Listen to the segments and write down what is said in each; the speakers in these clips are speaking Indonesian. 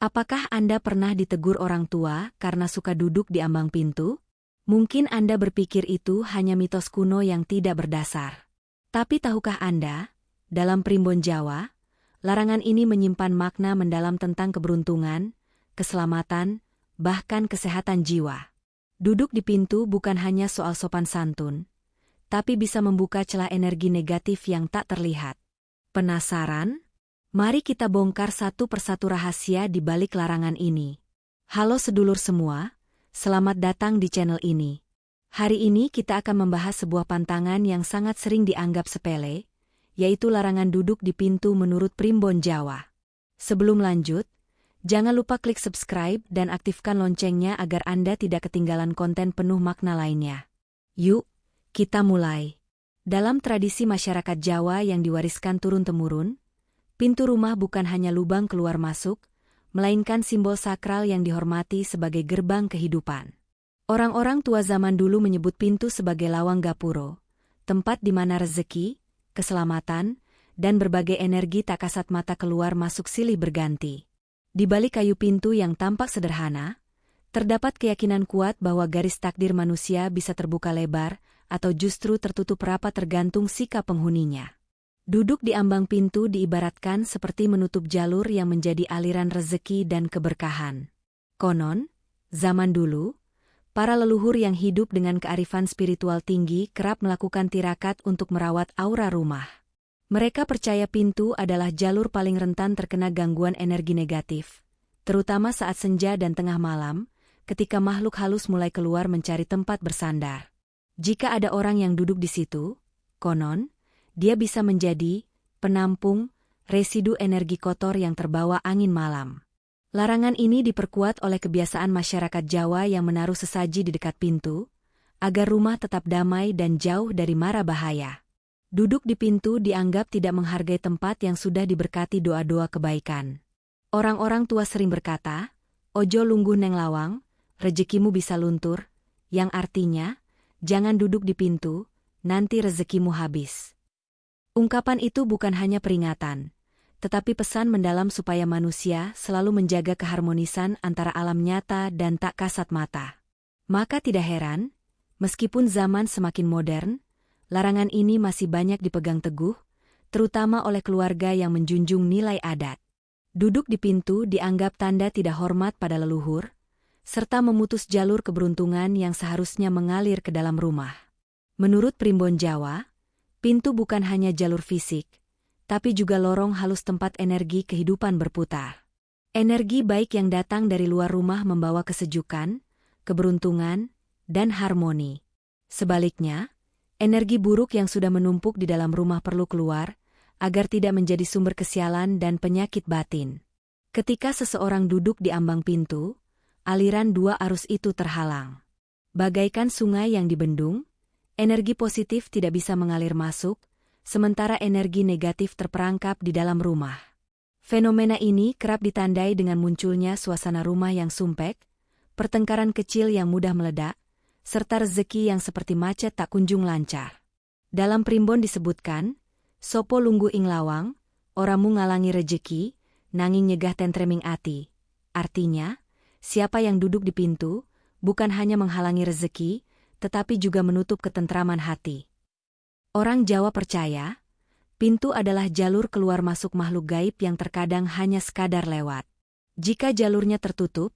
Apakah Anda pernah ditegur orang tua karena suka duduk di ambang pintu? Mungkin Anda berpikir itu hanya mitos kuno yang tidak berdasar. Tapi tahukah Anda, dalam Primbon Jawa, larangan ini menyimpan makna mendalam tentang keberuntungan, keselamatan, bahkan kesehatan jiwa. Duduk di pintu bukan hanya soal sopan santun, tapi bisa membuka celah energi negatif yang tak terlihat. Penasaran? Mari kita bongkar satu persatu rahasia di balik larangan ini. Halo sedulur semua, selamat datang di channel ini. Hari ini kita akan membahas sebuah pantangan yang sangat sering dianggap sepele, yaitu larangan duduk di pintu menurut Primbon Jawa. Sebelum lanjut, jangan lupa klik subscribe dan aktifkan loncengnya agar Anda tidak ketinggalan konten penuh makna lainnya. Yuk, kita mulai. Dalam tradisi masyarakat Jawa yang diwariskan turun-temurun, pintu rumah bukan hanya lubang keluar masuk, melainkan simbol sakral yang dihormati sebagai gerbang kehidupan. Orang-orang tua zaman dulu menyebut pintu sebagai lawang gapuro, tempat di mana rezeki, keselamatan, dan berbagai energi tak kasat mata keluar masuk silih berganti. Di balik kayu pintu yang tampak sederhana, terdapat keyakinan kuat bahwa garis takdir manusia bisa terbuka lebar atau justru tertutup rapat tergantung sikap penghuninya. Duduk di ambang pintu diibaratkan seperti menutup jalur yang menjadi aliran rezeki dan keberkahan. Konon, zaman dulu, para leluhur yang hidup dengan kearifan spiritual tinggi kerap melakukan tirakat untuk merawat aura rumah. Mereka percaya pintu adalah jalur paling rentan terkena gangguan energi negatif, terutama saat senja dan tengah malam, ketika makhluk halus mulai keluar mencari tempat bersandar. Jika ada orang yang duduk di situ, konon, dia bisa menjadi penampung residu energi kotor yang terbawa angin malam. Larangan ini diperkuat oleh kebiasaan masyarakat Jawa yang menaruh sesaji di dekat pintu, agar rumah tetap damai dan jauh dari mara bahaya. Duduk di pintu dianggap tidak menghargai tempat yang sudah diberkati doa-doa kebaikan. Orang-orang tua sering berkata, "Ojo lungguh neng lawang, rezekimu bisa luntur," yang artinya, jangan duduk di pintu, nanti rezekimu habis. Ungkapan itu bukan hanya peringatan, tetapi pesan mendalam supaya manusia selalu menjaga keharmonisan antara alam nyata dan tak kasat mata. Maka tidak heran, meskipun zaman semakin modern, larangan ini masih banyak dipegang teguh, terutama oleh keluarga yang menjunjung nilai adat. Duduk di pintu dianggap tanda tidak hormat pada leluhur, serta memutus jalur keberuntungan yang seharusnya mengalir ke dalam rumah. Menurut Primbon Jawa, pintu bukan hanya jalur fisik, tapi juga lorong halus tempat energi kehidupan berputar. Energi baik yang datang dari luar rumah membawa kesejukan, keberuntungan, dan harmoni. Sebaliknya, energi buruk yang sudah menumpuk di dalam rumah perlu keluar, agar tidak menjadi sumber kesialan dan penyakit batin. Ketika seseorang duduk di ambang pintu, aliran dua arus itu terhalang. Bagaikan sungai yang dibendung, energi positif tidak bisa mengalir masuk, sementara energi negatif terperangkap di dalam rumah. Fenomena ini kerap ditandai dengan munculnya suasana rumah yang sumpek, pertengkaran kecil yang mudah meledak, serta rezeki yang seperti macet tak kunjung lancar. Dalam Primbon disebutkan, "Sopo lungguh ing lawang, oramu ngalangi rezeki, nanging nyegah tentreming ati." Artinya, siapa yang duduk di pintu, bukan hanya menghalangi rezeki, tetapi juga menutup ketentraman hati. Orang Jawa percaya, pintu adalah jalur keluar masuk makhluk gaib yang terkadang hanya sekadar lewat. Jika jalurnya tertutup,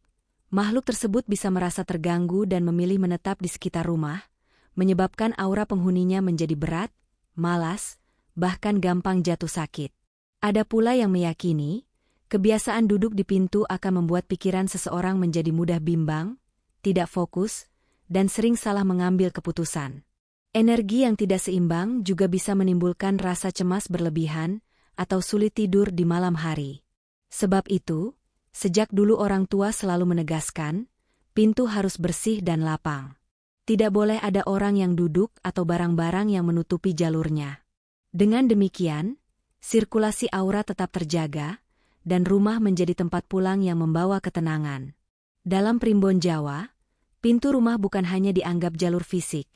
makhluk tersebut bisa merasa terganggu dan memilih menetap di sekitar rumah, menyebabkan aura penghuninya menjadi berat, malas, bahkan gampang jatuh sakit. Ada pula yang meyakini, kebiasaan duduk di pintu akan membuat pikiran seseorang menjadi mudah bimbang, tidak fokus, dan sering salah mengambil keputusan. Energi yang tidak seimbang juga bisa menimbulkan rasa cemas berlebihan atau sulit tidur di malam hari. Sebab itu, sejak dulu orang tua selalu menegaskan, pintu harus bersih dan lapang. Tidak boleh ada orang yang duduk atau barang-barang yang menutupi jalurnya. Dengan demikian, sirkulasi aura tetap terjaga, dan rumah menjadi tempat pulang yang membawa ketenangan. Dalam Primbon Jawa, pintu rumah bukan hanya dianggap jalur fisik,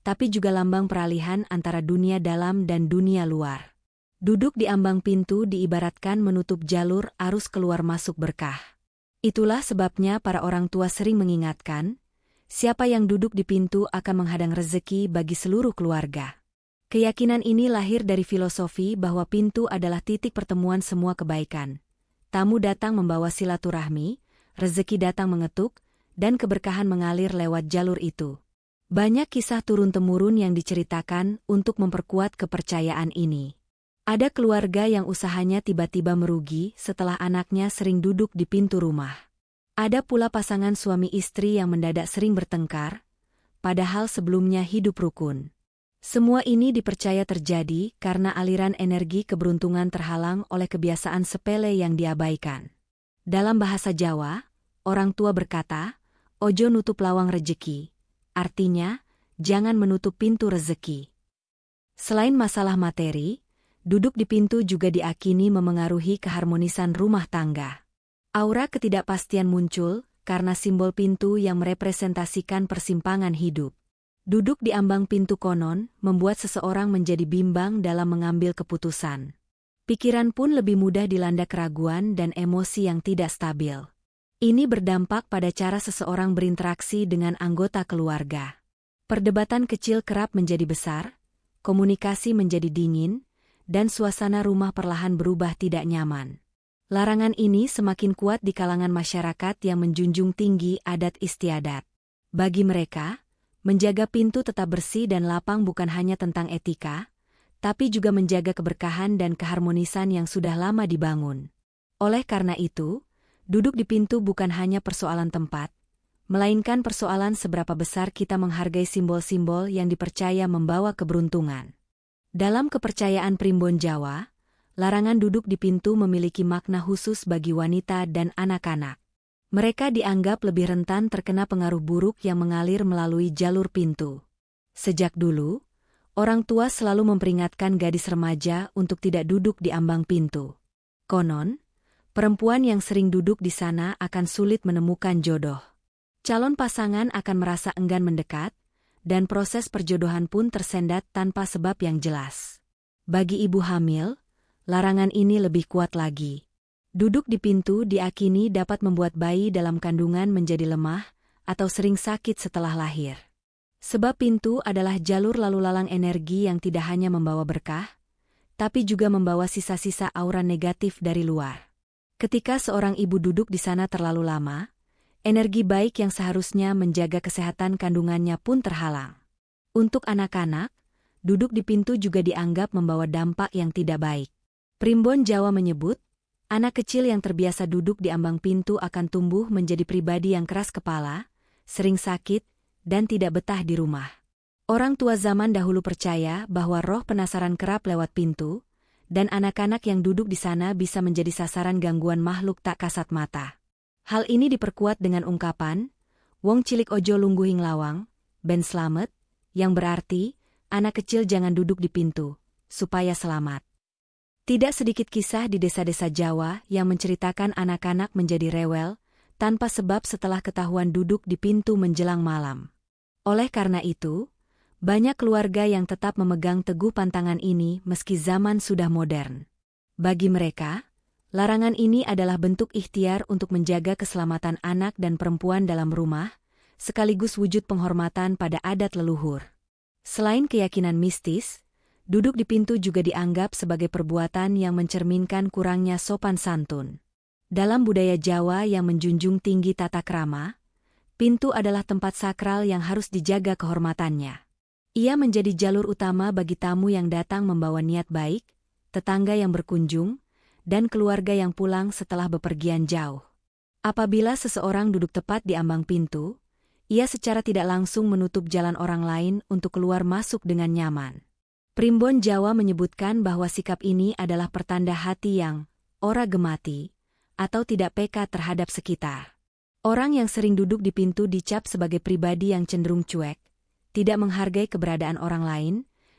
tapi juga lambang peralihan antara dunia dalam dan dunia luar. Duduk di ambang pintu diibaratkan menutup jalur arus keluar masuk berkah. Itulah sebabnya para orang tua sering mengingatkan, siapa yang duduk di pintu akan menghadang rezeki bagi seluruh keluarga. Keyakinan ini lahir dari filosofi bahwa pintu adalah titik pertemuan semua kebaikan. Tamu datang membawa silaturahmi, rezeki datang mengetuk, dan keberkahan mengalir lewat jalur itu. Banyak kisah turun-temurun yang diceritakan untuk memperkuat kepercayaan ini. Ada keluarga yang usahanya tiba-tiba merugi setelah anaknya sering duduk di pintu rumah. Ada pula pasangan suami istri yang mendadak sering bertengkar, padahal sebelumnya hidup rukun. Semua ini dipercaya terjadi karena aliran energi keberuntungan terhalang oleh kebiasaan sepele yang diabaikan. Dalam bahasa Jawa, orang tua berkata, "Ojo nutup lawang rejeki." Artinya, jangan menutup pintu rezeki. Selain masalah materi, duduk di pintu juga diakini memengaruhi keharmonisan rumah tangga. Aura ketidakpastian muncul karena simbol pintu yang merepresentasikan persimpangan hidup. Duduk di ambang pintu konon membuat seseorang menjadi bimbang dalam mengambil keputusan. Pikiran pun lebih mudah dilanda keraguan dan emosi yang tidak stabil. Ini berdampak pada cara seseorang berinteraksi dengan anggota keluarga. Perdebatan kecil kerap menjadi besar, komunikasi menjadi dingin, dan suasana rumah perlahan berubah tidak nyaman. Larangan ini semakin kuat di kalangan masyarakat yang menjunjung tinggi adat istiadat. Bagi mereka, menjaga pintu tetap bersih dan lapang bukan hanya tentang etika, tapi juga menjaga keberkahan dan keharmonisan yang sudah lama dibangun. Oleh karena itu, duduk di pintu bukan hanya persoalan tempat, melainkan persoalan seberapa besar kita menghargai simbol-simbol yang dipercaya membawa keberuntungan. Dalam kepercayaan primbon Jawa, larangan duduk di pintu memiliki makna khusus bagi wanita dan anak-anak. Mereka dianggap lebih rentan terkena pengaruh buruk yang mengalir melalui jalur pintu. Sejak dulu, orang tua selalu memperingatkan gadis remaja untuk tidak duduk di ambang pintu. Konon, perempuan yang sering duduk di sana akan sulit menemukan jodoh. Calon pasangan akan merasa enggan mendekat, dan proses perjodohan pun tersendat tanpa sebab yang jelas. Bagi ibu hamil, larangan ini lebih kuat lagi. Duduk di pintu diakini dapat membuat bayi dalam kandungan menjadi lemah atau sering sakit setelah lahir. Sebab pintu adalah jalur lalu lalang energi yang tidak hanya membawa berkah, tapi juga membawa sisa-sisa aura negatif dari luar. Ketika seorang ibu duduk di sana terlalu lama, energi baik yang seharusnya menjaga kesehatan kandungannya pun terhalang. Untuk anak-anak, duduk di pintu juga dianggap membawa dampak yang tidak baik. Primbon Jawa menyebut, anak kecil yang terbiasa duduk di ambang pintu akan tumbuh menjadi pribadi yang keras kepala, sering sakit, dan tidak betah di rumah. Orang tua zaman dahulu percaya bahwa roh penasaran kerap lewat pintu, dan anak-anak yang duduk di sana bisa menjadi sasaran gangguan makhluk tak kasat mata. Hal ini diperkuat dengan ungkapan, "Wong cilik ojo lungguhing lawang, ben slamet," yang berarti, anak kecil jangan duduk di pintu, supaya selamat. Tidak sedikit kisah di desa-desa Jawa yang menceritakan anak-anak menjadi rewel, tanpa sebab setelah ketahuan duduk di pintu menjelang malam. Oleh karena itu, banyak keluarga yang tetap memegang teguh pantangan ini meski zaman sudah modern. Bagi mereka, larangan ini adalah bentuk ikhtiar untuk menjaga keselamatan anak dan perempuan dalam rumah, sekaligus wujud penghormatan pada adat leluhur. Selain keyakinan mistis, duduk di pintu juga dianggap sebagai perbuatan yang mencerminkan kurangnya sopan santun. Dalam budaya Jawa yang menjunjung tinggi tata krama, pintu adalah tempat sakral yang harus dijaga kehormatannya. Ia menjadi jalur utama bagi tamu yang datang membawa niat baik, tetangga yang berkunjung, dan keluarga yang pulang setelah bepergian jauh. Apabila seseorang duduk tepat di ambang pintu, ia secara tidak langsung menutup jalan orang lain untuk keluar masuk dengan nyaman. Primbon Jawa menyebutkan bahwa sikap ini adalah pertanda hati yang ora gemati atau tidak peka terhadap sekitar. Orang yang sering duduk di pintu dicap sebagai pribadi yang cenderung cuek, tidak menghargai keberadaan orang lain,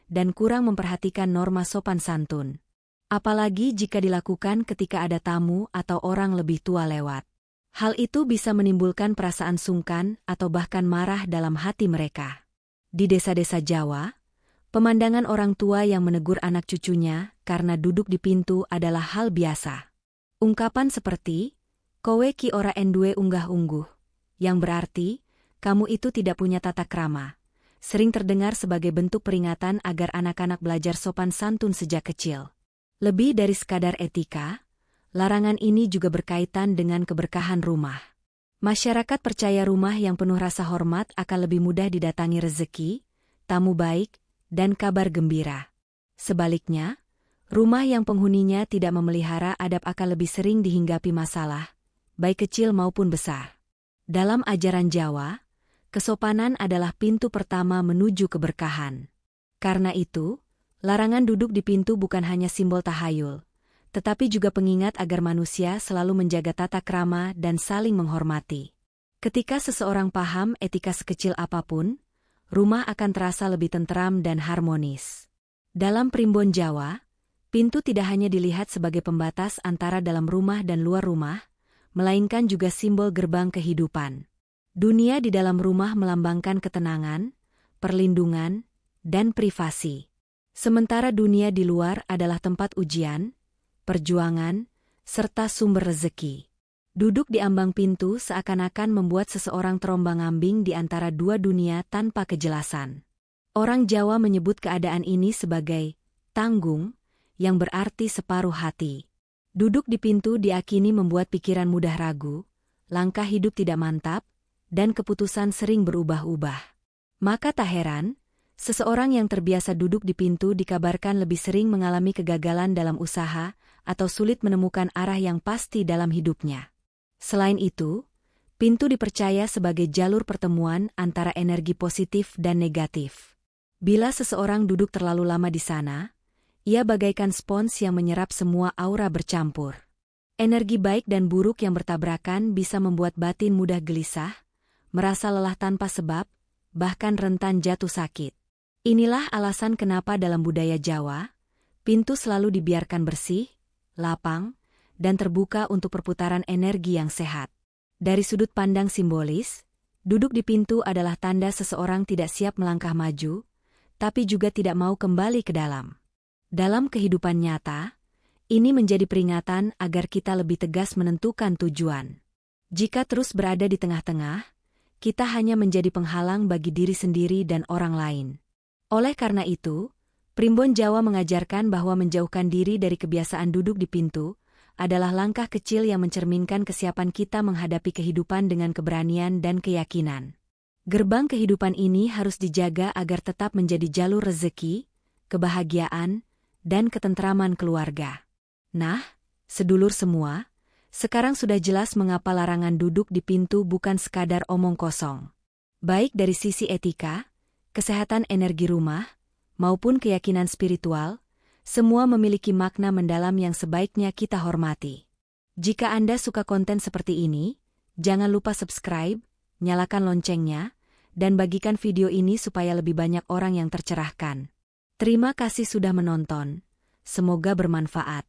dan kurang memperhatikan norma sopan santun. Apalagi jika dilakukan ketika ada tamu atau orang lebih tua lewat. Hal itu bisa menimbulkan perasaan sungkan atau bahkan marah dalam hati mereka. Di desa-desa Jawa, pemandangan orang tua yang menegur anak cucunya karena duduk di pintu adalah hal biasa. Ungkapan seperti, Kowe ki ora endue unggah-ungguh. Yang berarti, kamu itu tidak punya tata krama. Sering terdengar sebagai bentuk peringatan agar anak-anak belajar sopan santun sejak kecil. Lebih dari sekadar etika, larangan ini juga berkaitan dengan keberkahan rumah. Masyarakat percaya rumah yang penuh rasa hormat akan lebih mudah didatangi rezeki, tamu baik, dan kabar gembira. Sebaliknya, rumah yang penghuninya tidak memelihara adab akan lebih sering dihinggapi masalah, baik kecil maupun besar. Dalam ajaran Jawa, kesopanan adalah pintu pertama menuju keberkahan. Karena itu, larangan duduk di pintu bukan hanya simbol tahayul, tetapi juga pengingat agar manusia selalu menjaga tata krama dan saling menghormati. Ketika seseorang paham etika sekecil apapun, rumah akan terasa lebih tentram dan harmonis. Dalam primbon Jawa, pintu tidak hanya dilihat sebagai pembatas antara dalam rumah dan luar rumah, melainkan juga simbol gerbang kehidupan. Dunia di dalam rumah melambangkan ketenangan, perlindungan, dan privasi. Sementara dunia di luar adalah tempat ujian, perjuangan, serta sumber rezeki. Duduk di ambang pintu seakan-akan membuat seseorang terombang-ambing di antara dua dunia tanpa kejelasan. Orang Jawa menyebut keadaan ini sebagai tanggung, yang berarti separuh hati. Duduk di pintu diakini membuat pikiran mudah ragu, langkah hidup tidak mantap, dan keputusan sering berubah-ubah. Maka tak heran, seseorang yang terbiasa duduk di pintu dikabarkan lebih sering mengalami kegagalan dalam usaha atau sulit menemukan arah yang pasti dalam hidupnya. Selain itu, pintu dipercaya sebagai jalur pertemuan antara energi positif dan negatif. Bila seseorang duduk terlalu lama di sana, ia bagaikan spons yang menyerap semua aura bercampur. Energi baik dan buruk yang bertabrakan bisa membuat batin mudah gelisah, merasa lelah tanpa sebab, bahkan rentan jatuh sakit. Inilah alasan kenapa dalam budaya Jawa, pintu selalu dibiarkan bersih, lapang, dan terbuka untuk perputaran energi yang sehat. Dari sudut pandang simbolis, duduk di pintu adalah tanda seseorang tidak siap melangkah maju, tapi juga tidak mau kembali ke dalam. Dalam kehidupan nyata, ini menjadi peringatan agar kita lebih tegas menentukan tujuan. Jika terus berada di tengah-tengah, kita hanya menjadi penghalang bagi diri sendiri dan orang lain. Oleh karena itu, primbon Jawa mengajarkan bahwa menjauhkan diri dari kebiasaan duduk di pintu adalah langkah kecil yang mencerminkan kesiapan kita menghadapi kehidupan dengan keberanian dan keyakinan. Gerbang kehidupan ini harus dijaga agar tetap menjadi jalur rezeki, kebahagiaan, dan ketentraman keluarga. Nah, sedulur semua, sekarang sudah jelas mengapa larangan duduk di pintu bukan sekadar omong kosong. Baik dari sisi etika, kesehatan energi rumah, maupun keyakinan spiritual, semua memiliki makna mendalam yang sebaiknya kita hormati. Jika Anda suka konten seperti ini, jangan lupa subscribe, nyalakan loncengnya, dan bagikan video ini supaya lebih banyak orang yang tercerahkan. Terima kasih sudah menonton. Semoga bermanfaat.